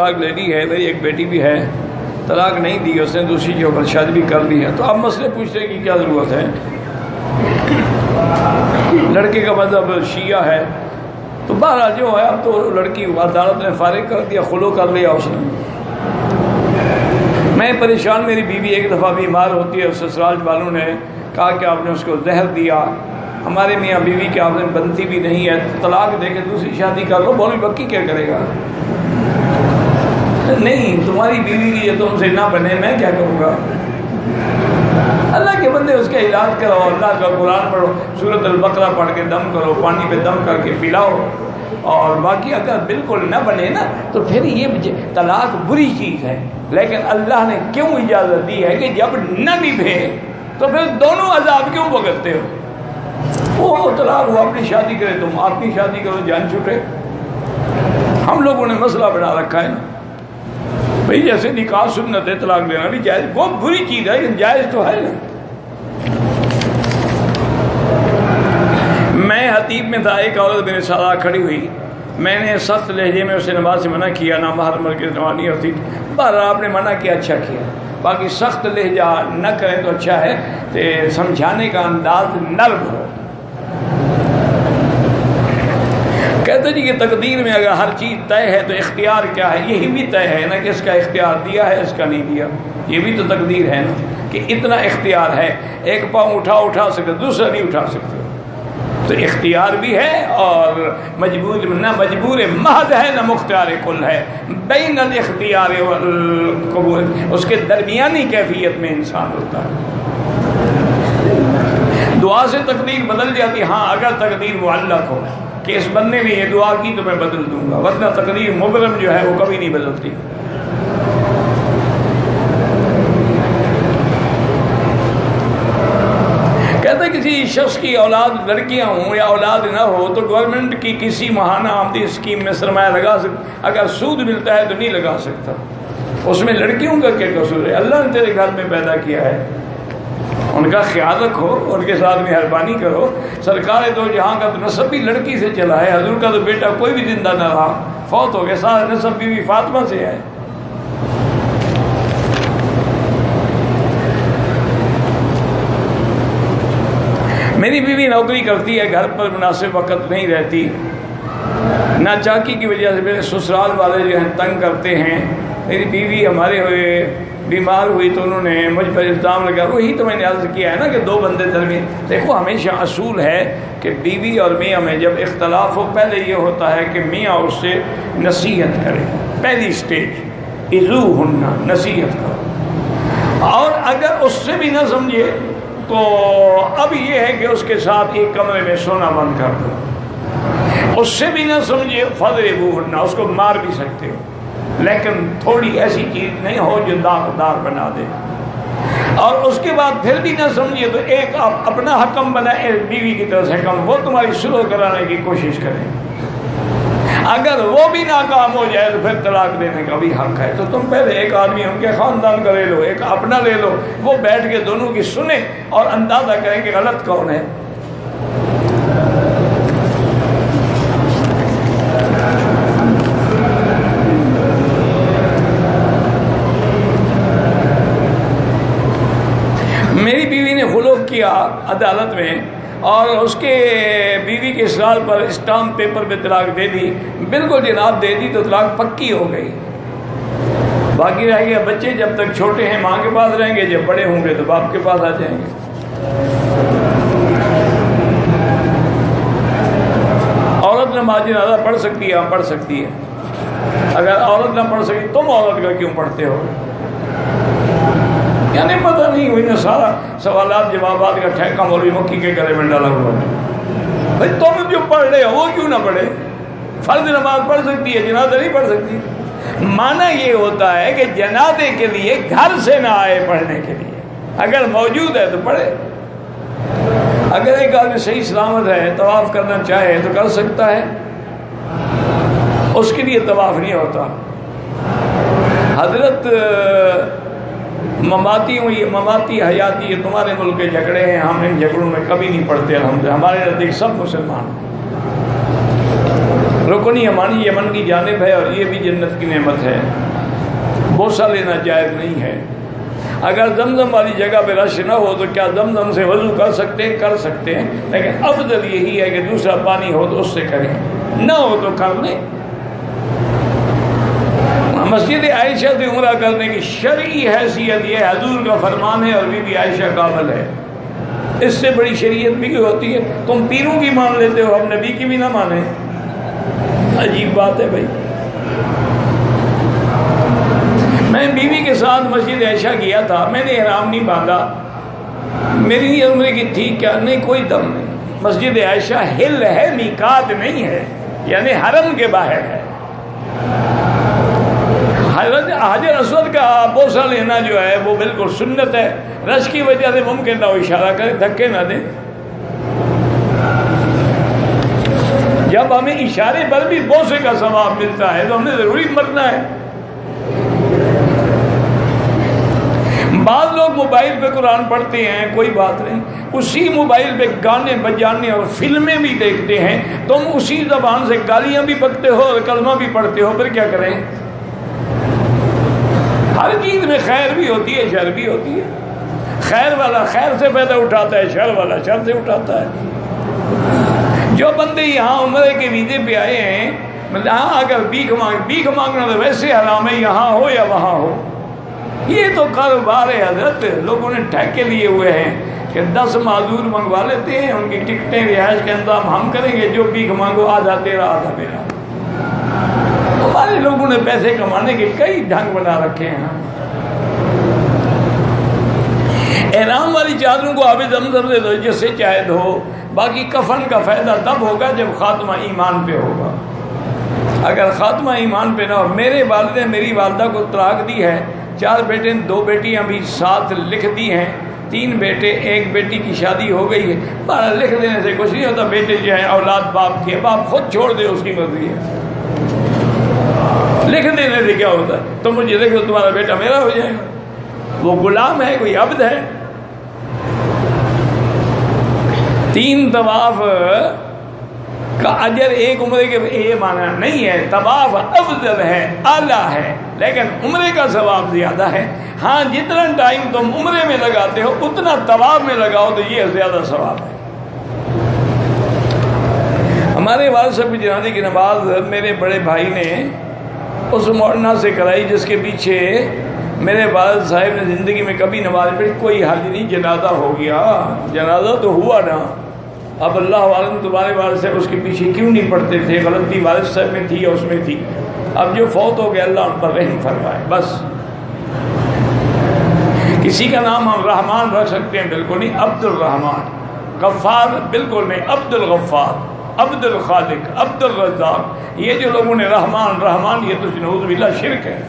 طلاق لے لی ہے، میری ایک بیٹی بھی ہے، طلاق نہیں دی، اس نے دوسری کے اوپر شادی بھی کر لی ہے، تو اب مسئلے پوچھنے کی کیا ضرورت ہے؟ لڑکے کا مذہب شیعہ ہے، تو بہرحال جو ہے اب تو لڑکی عدالت نے فارغ کر دیا، خلو کر لیا اس نے۔ میں پریشان، میری بیوی ایک دفعہ بیمار ہوتی ہے، سسرال والوں نے کہا کہ آپ نے اس کو زہر دیا، ہمارے میاں بیوی کے آپ نے بنتی بھی نہیں ہے، طلاق دے کے دوسری شادی کر لو۔ مولوی بکی کیا کرے گا؟ نہیں، تمہاری بیوی کی یہ تم سے نہ بنے، میں کیا کروں گا؟ اللہ کے بندے اس کا علاج کرو، اللہ کا قرآن پڑھو، سورۃ البقرہ پڑھ کے دم کرو، پانی پہ دم کر کے پلاؤ، اور باقی اگر بالکل نہ بنے نا تو پھر یہ طلاق بری چیز ہے، لیکن اللہ نے کیوں اجازت دی ہے کہ جب نہ نبھے تو پھر دونوں عذاب کیوں بھگتتے ہو؟ وہ طلاق، وہ اپنی شادی کرے، تم اپنی شادی کرو، جان چھوٹے۔ ہم لوگوں نے مسئلہ بنا رکھا ہے نا بھئی، جیسے نکاح سنت ہے، طلاق دینا بھی جائز، وہ بری چیز ہے لیکن جائز تو ہے نا۔ میں حتیب میں تھا، ایک عورت میرے ساتھ آ کھڑی ہوئی، میں نے سخت لہجے میں اسے نماز سے منع کیا، نہ محرم کی نماز نہیں ہوتی، بہرحال آپ نے منع کیا، اچھا کیا، باقی سخت لہجہ نہ کریں تو اچھا ہے، کہ سمجھانے کا انداز نرم ہو۔ کہتے جی کہ تقدیر میں اگر ہر چیز طے ہے تو اختیار کیا ہے؟ یہی بھی طے ہے نا کہ اس کا اختیار دیا ہے، اس کا نہیں دیا، یہ بھی تو تقدیر ہے نا کہ اتنا اختیار ہے، ایک پاؤں اٹھا سکتے، دوسرا نہیں اٹھا سکتے، تو اختیار بھی ہے، اور مجبور نہ مجبور محض ہے نہ مختار کل ہے، بین الاختیار والقبول، اس کے درمیانی کیفیت میں انسان ہوتا ہے۔ دعا سے تقدیر بدل جاتی، ہاں اگر تقدیر معلق ہو کہ اس بندے نے یہ دعا کی تو میں بدل دوں گا، ورنہ تقدیر مبرم جو ہے وہ کبھی نہیں بدلتی۔ کہتے کسی شخص کی اولاد لڑکیاں ہوں یا اولاد نہ ہو تو گورنمنٹ کی کسی ماہانہ آمدنی اسکیم میں سرمایہ لگا سکتا، اگر سود ملتا ہے تو نہیں لگا سکتا، اس میں لڑکیوں کا کیا قصور ہے؟ اللہ نے تیرے گھر میں پیدا کیا ہے، ان کا خیال رکھو، ان کے ساتھ مہربانی کرو۔ سرکار دو جہاں کا تو نسب بھی لڑکی سے چلا ہے، حضور کا تو بیٹا کوئی بھی زندہ نہ رہا، فوت ہو گیا، سارا نسب بیوی فاطمہ سے ہے۔ میری بیوی نوکری کرتی ہے، گھر پر مناسب وقت نہیں رہتی، نہ چاکی کی وجہ سے میرے سسرال والے جو ہیں تنگ کرتے ہیں، میری بیوی ہمارے ہوئے بیمار ہوئی تو انہوں نے مجھ پر الزام لگا، وہی تو میں نے عرض کیا ہے نا کہ دو بندے درمیان، دیکھو ہمیشہ اصول ہے کہ بیوی اور میاں میں جب اختلاف ہو، پہلے یہ ہوتا ہے کہ میاں اس سے نصیحت کرے، پہلی سٹیج اذوہن، نصیحت کرو، اور اگر اس سے بھی نہ سمجھے تو اب یہ ہے کہ اس کے ساتھ ایک کمرے میں سونا بند کر دو، اس سے بھی نہ سمجھے فضربوہن، اس کو مار بھی سکتے ہو، لیکن تھوڑی ایسی چیز نہیں ہو جو داغدار بنا دے، اور اس کے بعد پھر بھی نہ سمجھے تو ایک آپ اپنا حکم بنائے، بیوی کی طرف سے حکم، وہ تمہاری سلو کرانے کی کوشش کرے، اگر وہ بھی ناکام ہو جائے تو پھر طلاق دینے کا بھی حق ہے۔ تو تم پہلے ایک آدمی ان کے خاندان کا لے لو، ایک اپنا لے لو، وہ بیٹھ کے دونوں کی سنیں اور اندازہ کریں کہ غلط کون ہے۔ میری بیوی نے خلوع کیا عدالت میں، اور اس کے بیوی کے اسرار پر اسٹامپ پیپر پہ طلاق دے دی، بالکل جناب دے دی تو طلاق پکی ہو گئی، باقی رہ گیا بچے جب تک چھوٹے ہیں ماں کے پاس رہیں گے، جب بڑے ہوں گے تو باپ کے پاس آ جائیں گے۔ عورت نماز جنازہ پڑھ سکتی ہے؟ پڑھ سکتی ہے۔ اگر عورت نہ پڑھ سکی تم عورت کا کیوں پڑھتے ہو؟ یعنی پتہ نہیں ہوئی نا، سارا سوالات جوابات کا ٹھیکہ مولوی مکی کے گلے میں ڈالا ہوا ہے۔ بھائی تم جو پڑھ رہے ہو وہ کیوں نہ پڑھے؟ فرض نماز پڑھ سکتی ہے، جنازہ نہیں پڑھ سکتی۔ معنی یہ ہوتا ہے کہ جنازے کے لیے گھر سے نہ آئے پڑھنے کے لیے، اگر موجود ہے تو پڑھے۔ اگر ایک آدمی صحیح سلامت ہے، طواف کرنا چاہے تو کر سکتا ہے، اس کے لیے طواف نہیں ہوتا۔ حضرت مماتی حیاتی یہ تمہارے ملک کے جھگڑے ہیں، ہم ان جھگڑوں میں کبھی نہیں پڑھتے الحمدللہ، ہمارے نزدیک سب مسلمان ہیں۔ رکن یمانی یمن کی جانب ہے، اور یہ بھی جنت کی نعمت ہے، بوسہ لینا جائز نہیں ہے۔ اگر زمزم والی جگہ پہ رش نہ ہو تو کیا زمزم سے وضو کر سکتے ہیں؟ کر سکتے ہیں، لیکن افضل یہی ہے کہ دوسرا پانی ہو تو اس سے کریں، نہ ہو تو کر لیں۔ مسجد عائشہ سے عمرہ کرنے کی شرعی حیثیت یہ حضور کا فرمان ہے، اور بی بی عائشہ قابل ہے۔ اس سے بڑی شریعت بھی کوئی ہوتی ہے؟ تم پیروں کی مان لیتے ہو، ہم نبی کی بھی نہ مانیں؟ عجیب بات ہے بھائی۔ میں بیوی کے ساتھ مسجد عائشہ گیا تھا، میں نے احرام نہیں باندھا، میری عمرے کی تھی کیا؟ نہیں، کوئی دم نہیں۔ مسجد عائشہ ہل ہے، میقات نہیں ہے، یعنی حرم کے باہر ہے۔ حجر اسود کا بوسہ لینا جو ہے وہ بالکل سنت ہے، رش کی وجہ سے ممکن نہ ہو اشارہ کرے، دھکے نہ دیں۔ جب ہمیں اشارے پر بھی بوسے کا ثواب ملتا ہے تو ہم نے ضروری مرنا ہے۔ بعض لوگ موبائل پہ قرآن پڑھتے ہیں، کوئی بات نہیں، اسی موبائل پہ گانے بجانے اور فلمیں بھی دیکھتے ہیں، تم اسی زبان سے گالیاں بھی بکتے ہو اور کلمہ بھی پڑھتے ہو، پھر کیا کریں؟ ہر چیز میں خیر بھی ہوتی ہے، شر بھی ہوتی ہے۔ خیر والا خیر سے فائدہ اٹھاتا ہے، شر والا شر سے اٹھاتا ہے۔ جو بندے یہاں عمرے کے ویزے پہ آئے ہیں، یہاں اگر بھیک مانگنا تو ویسے حرام ہے، یہاں ہو یا وہاں ہو۔ یہ تو کاروبار ہے حضرت، لوگوں نے ٹھیکے لیے ہوئے ہیں کہ 10 معذور منگوا لیتے ہیں، ان کی ٹکٹیں رہائش کا انتظام ہم کریں گے، جو بھیک مانگو آدھا تیرا آدھا میرا۔ ہمارے لوگوں نے پیسے کمانے کے کئی ڈھنگ بنا رکھے ہیں۔ احرام والی چادروں کو آب زمزم سے دھو، جس سے چاہے دھو، باقی کفن کا فائدہ تب ہوگا جب خاتمہ ایمان پہ ہوگا۔ اگر خاتمہ ایمان پہ نہ ہو، میرے والد نے میری والدہ کو طلاق دی ہے، 4 بیٹے 2 بیٹیاں بھی ساتھ لکھ دی ہیں، 3 بیٹے 1 بیٹی کی شادی ہو گئی ہے۔ بارہ لکھ دینے سے کچھ نہیں ہوتا، بیٹے جو ہیں اولاد باپ کی ہے، باپ خود چھوڑ دے، اس کی مرضی ہے۔ لکھ دینے سے کیا ہوتا ہے؟ تم مجھے لکھ دو، تمہارا بیٹا میرا ہو جائے گا۔ وہ غلام ہے، کوئی عبد ہے؟ 3 طواف کا اجر ایک عمرے کے یہ معنی نہیں ہے۔ طواف افضل ہے، اعلیٰ ہے، لیکن عمرے کا ثواب زیادہ ہے۔ ہاں، جتنا ٹائم تم عمرے میں لگاتے ہو اتنا طواف میں لگاؤ تو یہ زیادہ ثواب ہے۔ ہمارے والد صاحب کی جنازے کی نماز میرے بڑے بھائی نے اس مولانا سے کرائی جس کے پیچھے میرے والد صاحب نے زندگی میں کبھی نماز پڑھی، کوئی حل نہیں، جنازہ ہو گیا، جنازہ تو ہوا نا۔ اب اللہ عالم تمہارے والد صاحب اس کے پیچھے کیوں نہیں پڑھتے تھے؟ غلطی والد صاحب میں تھی یا اس میں تھی؟ اب جو فوت ہو گیا اللہ ان پر رحم فرمائے بس۔ کسی کا نام ہم رحمان رکھ سکتے ہیں؟ بالکل نہیں، عبد الرحمان۔ غفار بالکل نہیں، عبد الغفار، عبد الخالق، عبد الرزاق۔ یہ جو لوگوں نے رحمان یہ تو نعوذ باللہ شرک ہے۔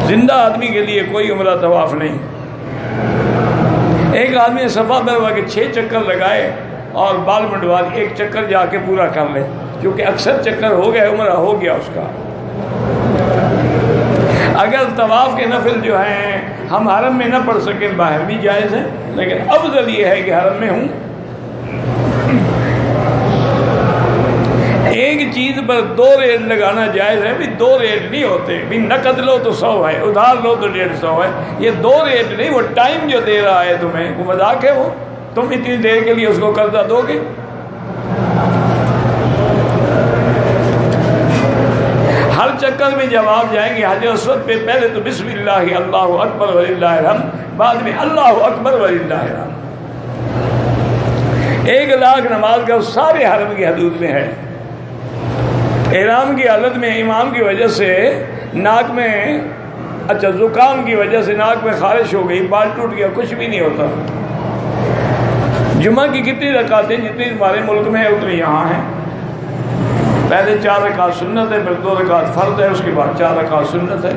زندہ آدمی کے لیے کوئی عمرہ طواف نہیں۔ ایک آدمی نے صفا مروا کے 6 چکر لگائے اور بال منڈوا کے 1 چکر جا کے پورا کر لے، کیونکہ اکثر چکر ہو گئے، عمرہ ہو گیا اس کا۔ اگر طواف کے نفل جو ہیں ہم حرم میں نہ پڑھ سکیں، باہر بھی جائز ہے، لیکن افضل یہ ہے کہ حرم میں ہوں۔ ایک چیز پر 2 ریٹ لگانا جائز ہے، بھی 2 ریٹ نہیں ہوتے، بھی نقد لو تو 100 ہے، ادھار لو تو 150 ہے، یہ 2 ریٹ نہیں۔ وہ ٹائم جو دے رہا ہے تمہیں، وہ مذاق ہے؟ وہ تم اتنی دیر کے لیے اس کو قرضہ دو گے؟ ہر چکر میں جب آپ جائیں گے حجر اسود پہ، پہلے تو بسم اللہ اللہ اکبر وللہ الحمد، بعد میں اللہ اکبر وللہ الحمد۔ 1 لاکھ نماز کا سارے حرم کی حدود میں ہے۔ احرام کی حالت میں امام کی وجہ سے ناک میں زکام کی وجہ سے ناک میں خارش ہو گئی، بال ٹوٹ گیا، کچھ بھی نہیں ہوتا۔ جمعہ کی کتنی رکعتیں جتنی ہمارے ملک میں ہے اتنی یہاں ہیں۔ پہلے 4 رکعت سنت ہے، پھر 2 رکعت فرض ہے، اس کے بعد 4 رکعت سنت ہے۔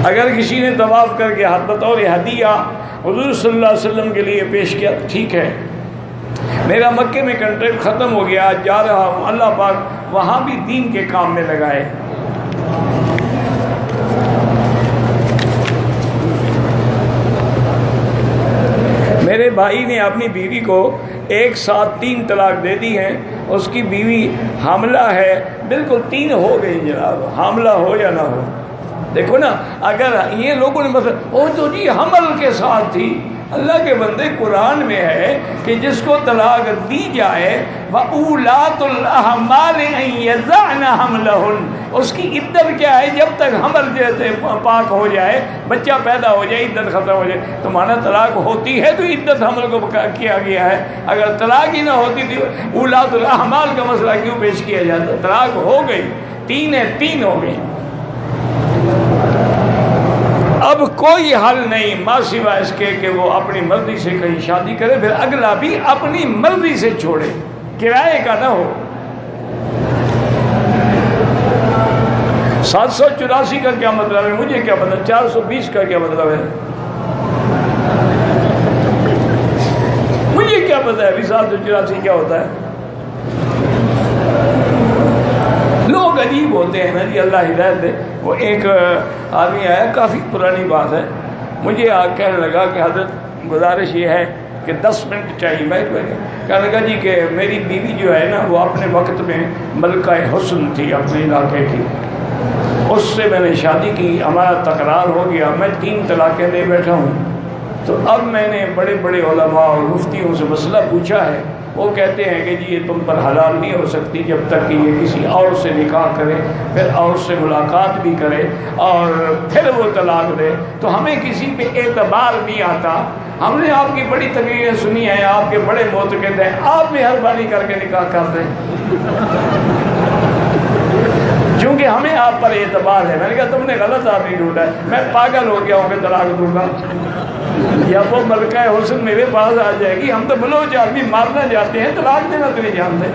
اگر کسی نے طواف کر کے بطور ہدیہ حضور صلی اللہ علیہ وسلم کے لیے پیش کیا تو ٹھیک ہے۔ میرا مکے میں کنٹریکٹ ختم ہو گیا، جا رہا ہوں، اللہ پاک وہاں بھی دین کے کام میں لگائے۔ میرے بھائی نے اپنی بیوی کو ایک ساتھ 3 طلاق دے دی ہیں، اس کی بیوی حاملہ ہے، بالکل 3 ہو گئی جناب، حاملہ ہو یا نہ ہو۔ دیکھو نا، اگر یہ لوگوں نے مثلا وہ تو جی حمل کے ساتھ تھی، اللہ کے بندے قرآن میں ہے کہ جس کو طلاق دی جائے وَأُولَاتُ الْأَحْمَالِ أَن يَضَعْنَ حَمْلَهُنَّ، اس کی عدت کیا ہے؟ جب تک حمل جیسے پاک ہو جائے، بچہ پیدا ہو جائے، عدت ختم ہو جائے۔ تو مانا طلاق ہوتی ہے تو عدت حمل کو کیا گیا ہے، اگر طلاق ہی نہ ہوتی تھی اولاد الاحمال کا مسئلہ کیوں پیش کیا جاتا؟ طلاق ہو گئی، 3 ہے، 3 ہو گئی، اب کوئی حل نہیں ماں سوا اس کے کہ وہ اپنی مرضی سے کہیں شادی کرے، پھر اگلا بھی اپنی مرضی سے چھوڑے، کرائے کا نہ ہو۔ 784 کا کیا مطلب ہے مجھے کیا پتا، 420 کا کیا مطلب ہے مجھے کیا پتا ہے ابھی 784 کیا ہوتا ہے۔ لوگ عجیب ہوتے ہیں نا جی، اللہ ہدایت دے۔ وہ ایک آدمی آیا، کافی پرانی بات ہے، مجھے کہنے لگا کہ حضرت گزارش یہ ہے کہ 10 منٹ چاہیے۔ میں کہنے لگا جی کہ میری بیوی جو ہے نا وہ اپنے وقت میں ملکہ حسن تھی اپنے علاقے کی، اس سے میں نے شادی کی، ہمارا تکرار ہو گیا، میں 3 طلاقیں دے بیٹھا ہوں۔ تو اب میں نے بڑے بڑے علماء اور مفتیوں سے مسئلہ پوچھا ہے، وہ کہتے ہیں کہ جی یہ تم پر حلال نہیں ہو سکتی جب تک کہ یہ کسی اور سے نکاح کرے، پھر اور سے ملاقات بھی کرے اور پھر وہ طلاق دے، تو ہمیں کسی پہ اعتبار نہیں آتا۔ ہم نے آپ کی بڑی تقریریں سنی ہیں، آپ کے بڑے معتقد ہیں، آپ مہربانی کر کے نکاح کر دیں چونکہ ہمیں آپ پر اعتبار ہے۔ میں نے کہا تم نے غلط آدمی ڈھونڈا ہے، میں پاگل ہو گیا ہوں کہ طلاق دوں گا، یا وہ ملکہ حسن میرے پاس آ جائے گی۔ ہم تو بلوچ آدمی مارنا جاتے ہیں، طلاق دینا تو نہیں جانتے۔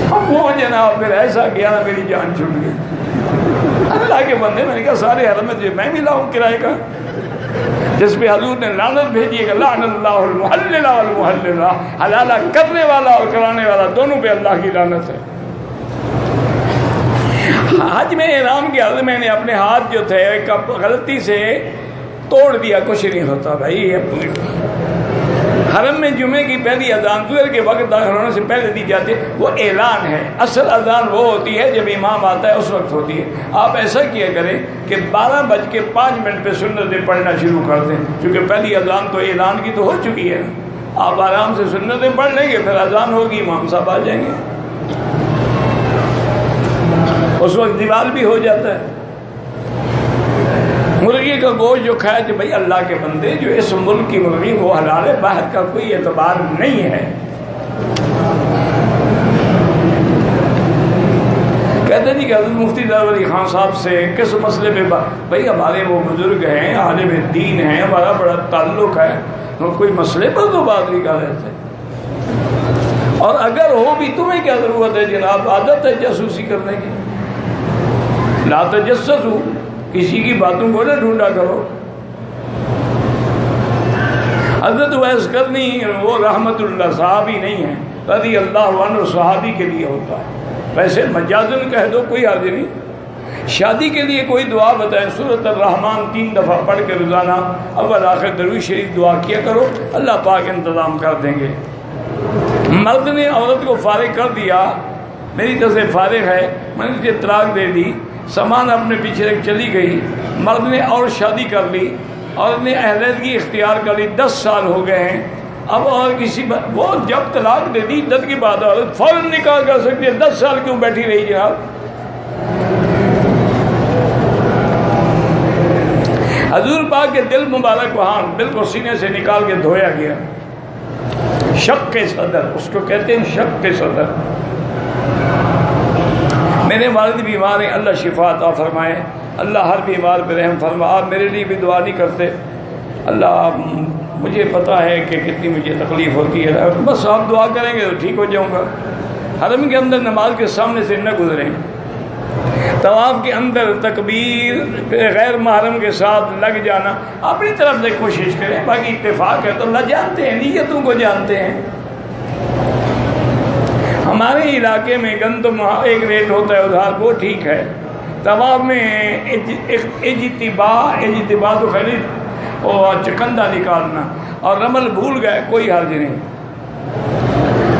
اب وہ جناب پھر ایسا کیا نا میری جان چھوٹ گئی۔ اللہ کے بندے، میں نے کہا سارے حرم میں میں بھی لاؤں کرائے کا، جس پہ حضور نے لعنت بھیجی ہے کہ لعن اللہ المحلل والمحللہ، حلالہ کرنے والا اور کرانے والا دونوں پہ اللہ کی لعنت ہے۔ حج میں احرام کے حال میں نے اپنے ہاتھ جو تھے غلطی سے توڑ دیا، کچھ نہیں ہوتا بھائی۔ حرم میں جمعے کی پہلی اذان ظہر کے وقت داخل ہونے سے پہلے دی جاتی ہے، وہ اعلان ہے۔ اصل اذان وہ ہوتی ہے جب امام آتا ہے اس وقت ہوتی ہے۔ آپ ایسا کیا کریں کہ 12:05 پہ سنتیں پڑھنا شروع کر دیں، کیونکہ پہلی اذان تو اعلان کی تو ہو چکی ہے۔ آپ آرام سے سنتیں پڑھ لیں گے، پھر اذان ہوگی، امام صاحب آ جائیں گے، اس وقت دیوال بھی ہو جاتا ہے۔ مرغی کا گوشت جو کھایا کہ بھائی اللہ کے بندے، جو اس ملک کی مرغی وہ حلال ہے، باہر کا کوئی اعتبار نہیں ہے۔ کہتے ہیں جی کہ حضرت مفتی ظفر علی خان صاحب سے کس مسئلے پہ بھائی ہمارے وہ بزرگ ہیں، عالم دین ہیں، ہمارا بڑا تعلق ہے، کوئی مسئلے پر تو بات نہیں کر رہے تھے۔ اور اگر ہو بھی تمہیں کیا ضرورت ہے جناب، عادت ہے جاسوسی کرنے کی، لا تجسسوا، کسی کی باتوں کو نہ ڈھونڈا کرو۔ حضرت ویس کرنی وہ رحمت اللہ صحابی نہیں ہے، رضی اللہ عنہ صحابی کے لیے ہوتا ہے، ویسے مجازن کہہ دو کوئی حرج نہیں۔ شادی کے لیے کوئی دعا بتائیں، سورۃ الرحمن 3 دفعہ پڑھ کے روزانہ اول آخر درود شریف دعا کیا کرو، اللہ پاک انتظام کر دیں گے۔ مرد نے عورت کو فارغ کر دیا، میری طرف سے فارغ ہے، میں نے اسے طلاق دے دی، سامان اپنے پیچھے رکھ چلی گئی، مرد نے اور شادی کر لی، عورت نے علیحدگی اختیار کر لی، 10 سال ہو گئے ہیں، اب اور کسی وہ جب طلاق دے دی عدت کی بات عورت فوراً نکاح کر سکتی ہے، 10 سال کیوں بیٹھی رہی جناب؟ حضور پاک کے دل مبارک وہاں بالکل سینے سے نکال کے دھویا گیا، شق صدر اس کو کہتے ہیں، شق صدر۔ میرے والد بیمار ہیں، اللہ شفا عطا فرمائے، اللہ ہر بیمار پہ رحم فرما۔ آپ میرے لیے بھی دعا نہیں کرتے، اللہ مجھے پتہ ہے کہ کتنی مجھے تکلیف ہوتی ہے، بس آپ دعا کریں گے تو ٹھیک ہو جاؤں گا۔ حرم کے اندر نماز کے سامنے سے نہ گزریں، طواف کے اندر تکبیر غیر محرم کے ساتھ لگ جانا، اپنی طرف سے کوشش کریں، باقی اتفاق ہے تو اللہ جانتے ہیں، نیتوں کو جانتے ہیں۔ ہمارے علاقے میں گندم ایک ریٹ ہوتا ہے ادھار، وہ ٹھیک ہے، طواف میں اجتباع تو خیر اور چکندہ نکالنا، اور رمل بھول گئے کوئی حرج نہیں۔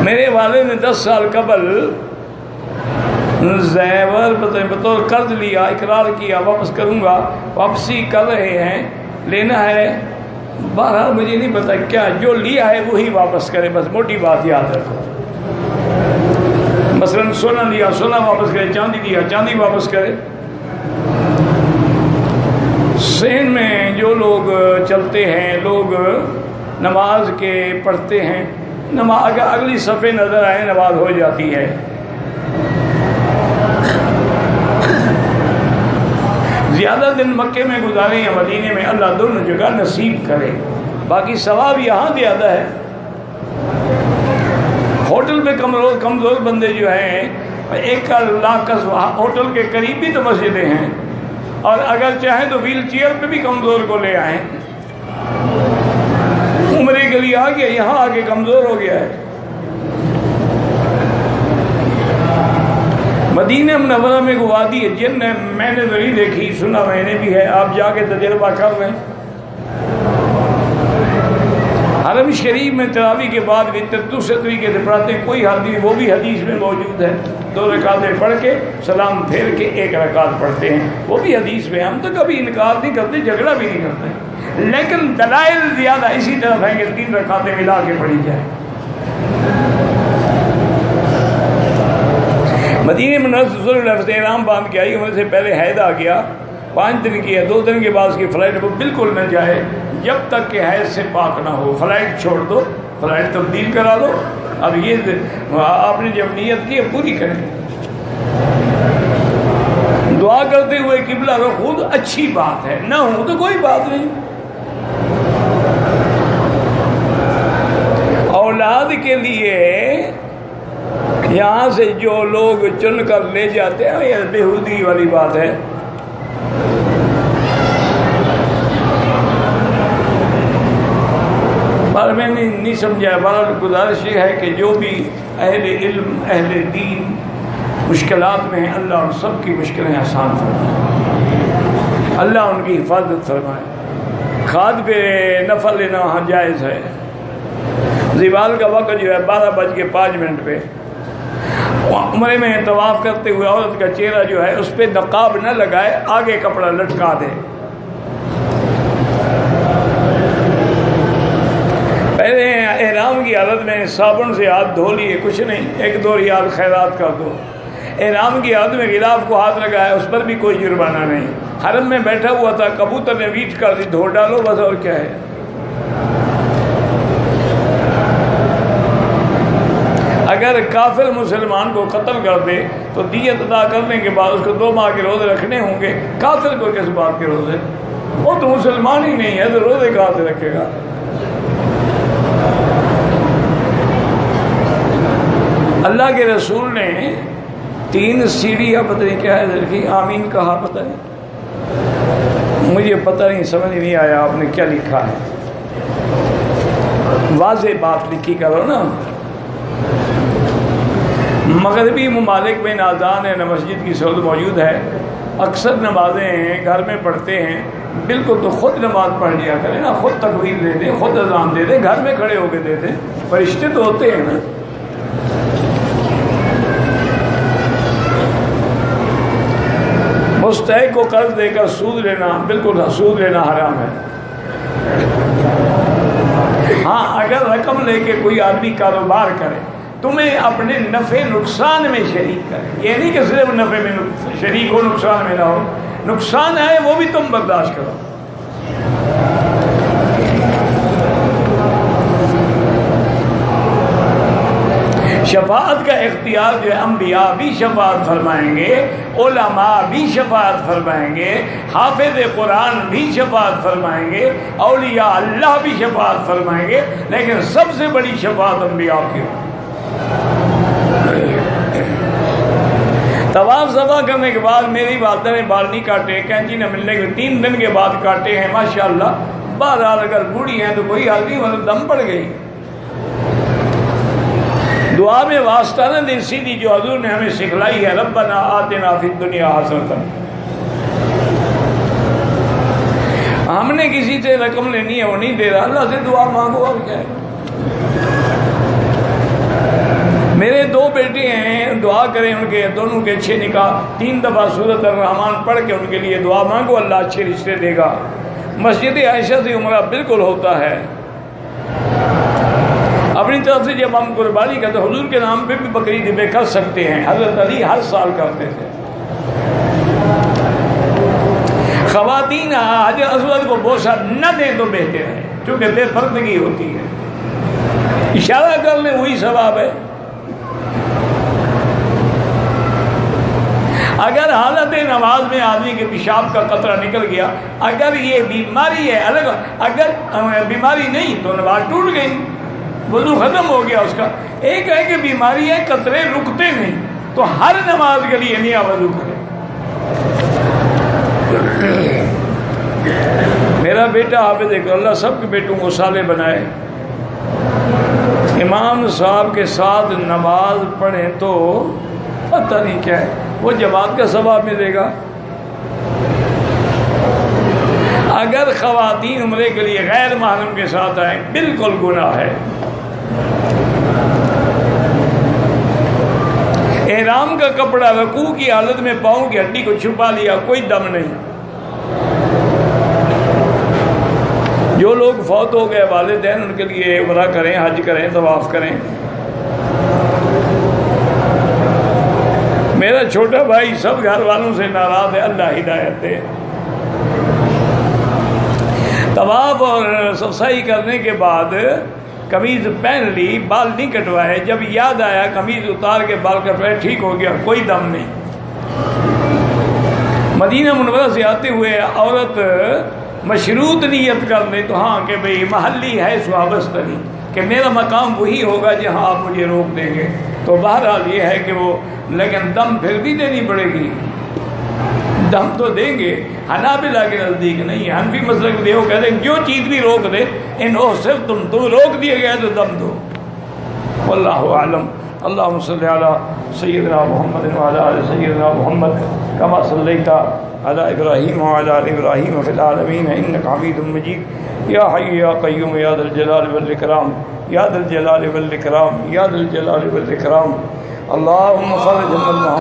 میرے والد نے 10 سال قبل زیور بطور قرض لیا، اقرار کیا واپس کروں گا، واپسی کر رہے ہیں، لینا ہے، بہرحال مجھے نہیں پتا کیا، جو لیا ہے وہی واپس کرے، بس موٹی بات یاد رکھو۔ مثلا سونا لیا، سونا واپس کرے، چاندی لیا، چاندی واپس کرے۔ سین میں جو لوگ چلتے ہیں، لوگ نماز کے پڑھتے ہیں، نماز اگر اگلی صفحے نظر آئے نماز ہو جاتی ہے۔ زیادہ دن مکے میں گزارے یا مدینے میں، اللہ دونوں جگہ نصیب کرے، باقی ثواب یہاں زیادہ ہے۔ ہوٹل پہ کمزور بندے جو ہیں، 1 لاکھ کا ہوٹل کے قریب بھی تو مسجدیں ہیں، اور اگر چاہیں تو ویل چیئر پہ بھی کمزور کو لے آئیں۔ عمرے کے لیے آ گیا، یہاں آ کے کمزور ہو گیا ہے۔ مدینہ منورہ میں ایک وادی ہے، جن نے میں نے تو نہیں دیکھی، سنا میں نے بھی ہے، آپ جا کے تجربہ کر لیں۔ حرم شریف میں تراویح کے بعد بھی دوسرے طریقے سے پڑھاتے ہیں، کوئی حدیث، وہ بھی حدیث میں موجود ہے، 2 رکعتیں پڑھ کے سلام پھیر کے 1 رکعت پڑھتے ہیں، وہ بھی حدیث میں۔ ہم تو کبھی انکار نہیں کرتے، جھگڑا بھی نہیں کرتے، لیکن دلائل زیادہ اسی طرف ہیں کہ 3 رکعتیں ملا کے پڑھی جائیں۔ مدینہ منورہ میں احرام باندھ کے آئی، عمرے سے پہلے حیض آ گیا، 5 دن کی ہے، 2 دن کے بعد اس کی فلائٹ وہ بالکل نہ جائے جب تک کہ حیض سے پاک نہ ہو۔ فلائٹ چھوڑ دو، فلائٹ تبدیل کرا دو، اب یہ آپ نے جب نیت کی ہے پوری کریں۔ دعا کرتے ہوئے قبلہ رخ خود اچھی بات ہے، نہ ہو تو کوئی بات نہیں۔ اولاد کے لیے یہاں سے جو لوگ چن کر لے جاتے ہیں، یہ بےہودگی والی بات ہے۔ پر میں نے نہیں سمجھا، بہرحال گزارش یہ ہے کہ جو بھی اہل علم، اہل دین مشکلات میں ہیں، اللہ ان سب کی مشکلیں آسان فرمائے، اللہ ان کی حفاظت فرمائے۔ کھاد پہ نفع لینا وہاں جائز ہے۔ زوال کا وقت جو ہے 12:05 پہ عمرے میں طواف کرتے ہوئے عورت کا چہرہ جو ہے اس پہ نقاب نہ لگائے، آگے کپڑا لٹکا دے۔ پہلے احرام کی حالت میں صابن سے ہاتھ دھو لیے، کچھ نہیں، 1-2 ریال خیرات کر دو۔ احرام کی حالت میں غلاف کو ہاتھ لگایا، اس پر بھی کوئی جرمانہ نہیں۔ حرم میں بیٹھا ہوا تھا، کبوتر نے ویٹ کر دی، دھو ڈالو بس، اور کیا ہے۔ اگر کافر مسلمان کو قتل کر دے تو دیت ادا کرنے کے بعد اس کو 2 ماہ کے روزے رکھنے ہوں گے۔ کافر کو کس بات کے روزے؟ وہ تو مسلمان ہی نہیں ہے، تو روزے کہاں سے رکھے گا؟ اللہ کے رسول نے 3 سیڑھیاں پتہ نہیں کیا ہے رکھی، آمین کہا، پتہ نہیں، مجھے پتہ نہیں، سمجھ نہیں آیا آپ نے کیا لکھا ہے۔ واضح بات لکھی کرو نا۔ مغربی ممالک میں نہ اذان ہے نہ مسجد کی سہولت موجود ہے، اکثر نمازیں ہیں گھر میں پڑھتے ہیں، بالکل تو خود نماز پڑھ لیا کریں نا، خود تکبیر دے دیں، خود اذان دے دیں، گھر میں کھڑے ہو کے دے دیں، فرشتے تو ہوتے ہیں نا۔ مستحق کو قرض دے کر سود لینا، بالکل سود لینا حرام ہے۔ ہاں اگر رقم لے کے کوئی آدمی کاروبار کرے، تمہیں اپنے نفع نقصان میں شریک کرے، یہ نہیں کہ صرف نفع میں شریک ہو، نقصان میں نہ ہو، نقصان ہے وہ بھی تم برداشت کرو۔ شفاعت کا اختیار جو ہے انبیاء بھی شفاعت فرمائیں گے، علماء بھی شفاعت فرمائیں گے، حافظ قرآن بھی شفاعت فرمائیں گے، اولیاء اللہ بھی شفاعت فرمائیں گے، لیکن سب سے بڑی شفاعت انبیاء کی ہو۔ طواف صفا کرنے کے بعد میری والدہ نے بال نہیں کاٹے، کینچی نہ ملنے کے 3 دن کے بعد کاٹے ہیں، ماشاءاللہ۔ بہرحال اگر بوڑھی ہیں تو کوئی حال نہیں، مطلب دم پڑ گئی۔ دعا میں واسطہ نہ دے، سیدھی جو حضور نے ہمیں سکھلائی ہے، ربنا آتنا فی الدنیا حسنۃ۔ ہم نے کسی سے رقم لینی ہے وہ نہیں دے رہا، اللہ سے دعا مانگو اور کیا ہے۔ میرے 2 بیٹے ہیں، دعا کریں ان کے دونوں کے اچھے نکاح، 3 دفعہ سورۃ الرحمن پڑھ کے ان کے لیے دعا مانگو، اللہ اچھے رشتے دے گا۔ مسجد عائشہ سے عمرہ بالکل ہوتا ہے۔ اپنی طرف سے جب ہم قربانی کرتے حضور کے نام پہ بھی بکری ذبح کر سکتے ہیں، حضرت علی ہر سال کرتے تھے۔ خواتین حجر اسود کو بوسہ نہ دیں تو بہتر ہے، چونکہ بے پردگی ہوتی ہے، اشارہ کر لیں وہی ثواب ہے۔ اگر حالت نماز میں آدمی کے پیشاب کا قطرہ نکل گیا، اگر یہ بیماری ہے الگ، اگر بیماری نہیں تو نماز ٹوٹ گئی، وضو ختم ہو گیا اس کا۔ ایک ہے کہ بیماری ہے قطرے رکتے نہیں، تو ہر نماز کے لیے نیا وضو کرے۔ میرا بیٹا حافظ ہے، اللہ سب کے بیٹوں کو صالح بنائے، امام صاحب کے ساتھ نماز پڑھیں تو پتہ نہیں کیا ہے، وہ جماعت کا ثواب ملے گا۔ اگر خواتین عمرے کے لیے غیر محرم کے ساتھ آئیں بالکل گناہ ہے۔ احرام کا کپڑا رکوع کی حالت میں پاؤں کی ہڈی کو چھپا لیا، کوئی دم نہیں۔ جو لوگ فوت ہو گئے والدین ان کے لیے عمرہ کریں، حج کریں، طواف کریں۔ میرا چھوٹا بھائی سب گھر والوں سے ناراض ہے، اللہ ہدایت دے۔ طواف اور صفائی کرنے کے بعد قمیض پہن لی، بال نہیں کٹوائے، جب یاد آیا قمیض اتار کے بال کٹوائے، ٹھیک ہو گیا، کوئی دم نہیں۔ مدینہ منورہ سے آتے ہوئے عورت مشروط نیت کر لے تو ہاں کہ بھئی محلی ہے سوابستری، کہ میرا مقام وہی ہوگا جہاں آپ مجھے روک دیں گے، تو بہرحال یہ ہے کہ وہ، لیکن دم پھر بھی دینی پڑے گی، دم تو دیں گے۔ حنابلہ کے نزدیک نہیں، حنفی مسلک میں وہ کہتے ہیں جو چیز بھی روک دے، ان صرف تم روک دیے گئے تو دم دو۔ واللہ اعلم۔ اللہم صلی علی سیدنا محمد وعلی آل سیدنا محمد کما صلیت علی ابراہیم وعلی آل ابراہیم فی العالمین انک حمید مجید۔ یا حی یا قیوم یا ذا الجلال والاکرام، یا ذا الجلال والاکرام، یا ذا الجلال والاکرام۔ اللہم فرج ہم